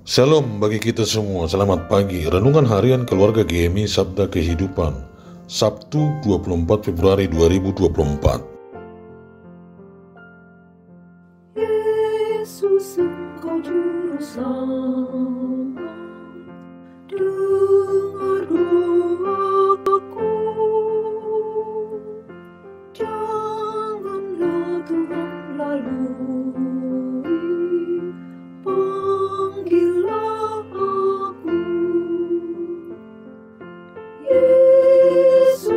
Shalom bagi kita semua, selamat pagi. Renungan harian keluarga GMI Sabda Kehidupan, Sabtu 24 Februari 2024. Yesus, Engkau juru selamat, dengar doaku. Janganlah Tuhan lalui, panggillah aku. Yesus,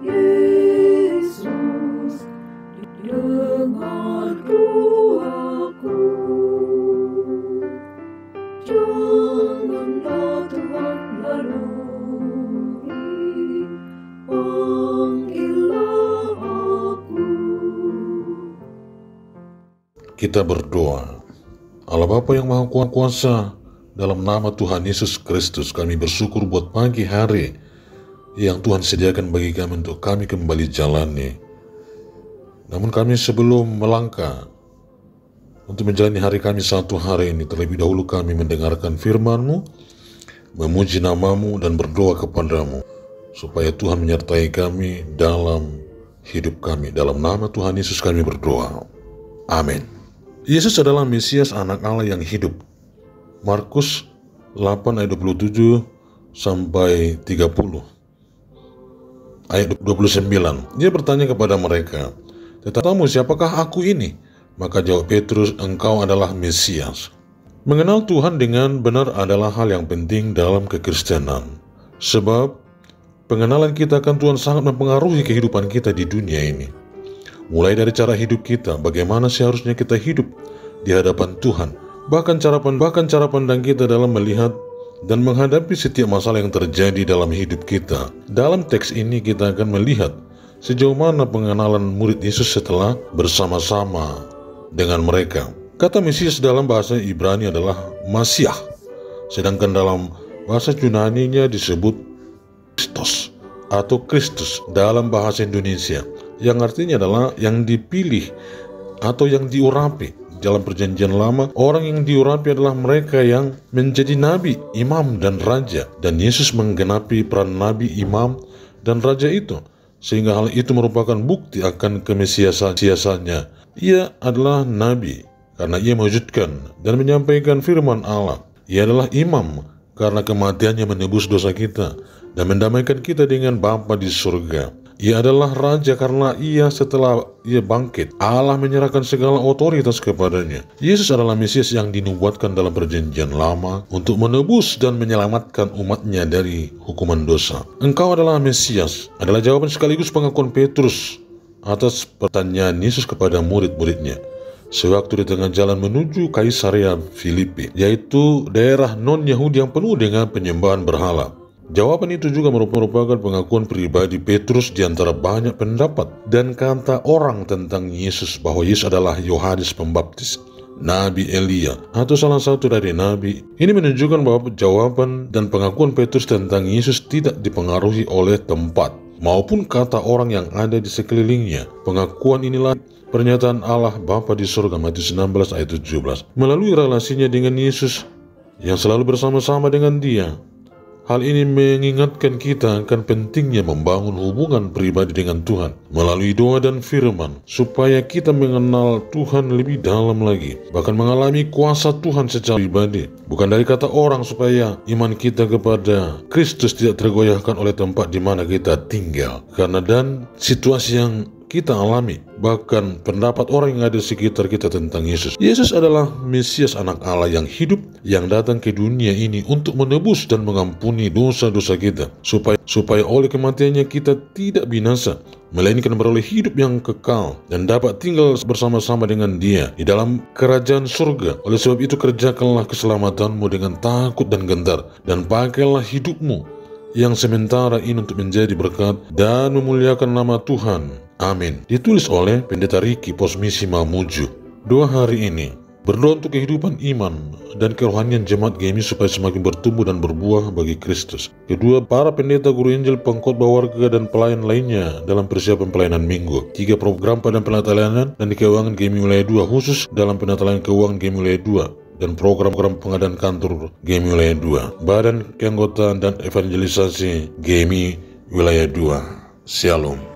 Yesus, dengar doaku. Janganlah Tuhan lalui, panggillah aku. Kita berdoa. Allah Bapa yang Maha Kuasa, dalam nama Tuhan Yesus Kristus kami bersyukur buat pagi hari yang Tuhan sediakan bagi kami untuk kami kembali jalani. Namun kami sebelum melangkah untuk menjalani hari kami satu hari ini, terlebih dahulu kami mendengarkan firman-Mu, memuji nama-Mu dan berdoa kepadamu supaya Tuhan menyertai kami dalam hidup kami. Dalam nama Tuhan Yesus kami berdoa. Amin. Yesus adalah Mesias anak Allah yang hidup. Markus 8 ayat 27 sampai 30. Ayat 29. Dia bertanya kepada mereka, "Tetapi siapakah aku ini?" Maka jawab Petrus, "Engkau adalah Mesias." Mengenal Tuhan dengan benar adalah hal yang penting dalam kekristenan. Sebab pengenalan kita akan Tuhan sangat mempengaruhi kehidupan kita di dunia ini. Mulai dari cara hidup kita, bagaimana seharusnya kita hidup di hadapan Tuhan. Bahkan cara pandang kita dalam melihat dan menghadapi setiap masalah yang terjadi dalam hidup kita. Dalam teks ini kita akan melihat sejauh mana pengenalan murid Yesus setelah bersama-sama dengan mereka. Kata Mesias dalam bahasa Ibrani adalah Masiah, sedangkan dalam bahasa Yunani-nya disebut Kristos atau Kristus dalam bahasa Indonesia, yang artinya adalah yang dipilih atau yang diurapi. Dalam perjanjian lama, orang yang diurapi adalah mereka yang menjadi nabi, imam, dan raja. Dan Yesus menggenapi peran nabi, imam, dan raja itu, sehingga hal itu merupakan bukti akan kemesiasannya. Ia adalah nabi karena ia mewujudkan dan menyampaikan firman Allah. Ia adalah imam karena kematiannya menebus dosa kita dan mendamaikan kita dengan Bapa di surga. Ia adalah raja karena setelah ia bangkit, Allah menyerahkan segala otoritas kepadanya. Yesus adalah Mesias yang dinubuatkan dalam perjanjian lama untuk menebus dan menyelamatkan umatnya dari hukuman dosa. Engkau adalah Mesias adalah jawaban sekaligus pengakuan Petrus atas pertanyaan Yesus kepada murid-muridnya sewaktu di tengah jalan menuju Kaisarea Filipi, yaitu daerah non-Yahudi yang penuh dengan penyembahan berhala. Jawaban itu juga merupakan pengakuan pribadi Petrus di antara banyak pendapat dan kata orang tentang Yesus bahwa Yesus adalah Yohanes Pembaptis, Nabi Elia, atau salah satu dari nabi. Ini menunjukkan bahwa jawaban dan pengakuan Petrus tentang Yesus tidak dipengaruhi oleh tempat maupun kata orang yang ada di sekelilingnya. Pengakuan inilah pernyataan Allah Bapa di surga, Matius 16 ayat 17, melalui relasinya dengan Yesus yang selalu bersama-sama dengan Dia. Hal ini mengingatkan kita akan pentingnya membangun hubungan pribadi dengan Tuhan melalui doa dan firman, supaya kita mengenal Tuhan lebih dalam lagi, bahkan mengalami kuasa Tuhan secara pribadi, bukan dari kata orang, supaya iman kita kepada Kristus tidak tergoyahkan oleh tempat di mana kita tinggal, karena dan situasi yang kita alami, bahkan pendapat orang yang ada di sekitar kita tentang Yesus. Yesus adalah Mesias anak Allah yang hidup, yang datang ke dunia ini untuk menebus dan mengampuni dosa-dosa kita, supaya oleh kematiannya kita tidak binasa, melainkan beroleh hidup yang kekal dan dapat tinggal bersama-sama dengan Dia di dalam kerajaan surga. Oleh sebab itu, kerjakanlah keselamatanmu dengan takut dan gentar, dan pakailah hidupmu yang sementara ini untuk menjadi berkat dan memuliakan nama Tuhan. Amin. Ditulis oleh Pendeta Riki Posmisi Mamuju. Doa hari ini, berdoa untuk kehidupan iman dan kerohanian jemaat GMI supaya semakin bertumbuh dan berbuah bagi Kristus. Kedua, para pendeta, guru Injil, pengkhotbah warga, dan pelayan lainnya dalam persiapan pelayanan minggu. 3, program pada penatalayanan dan keuangan GMI Wilayah 2 khusus dalam penatalayan keuangan GMI Wilayah 2. dan program-program pengadaan kantor GMI Wilayah 2, Badan Keanggotaan dan Evangelisasi GMI Wilayah 2. Shalom.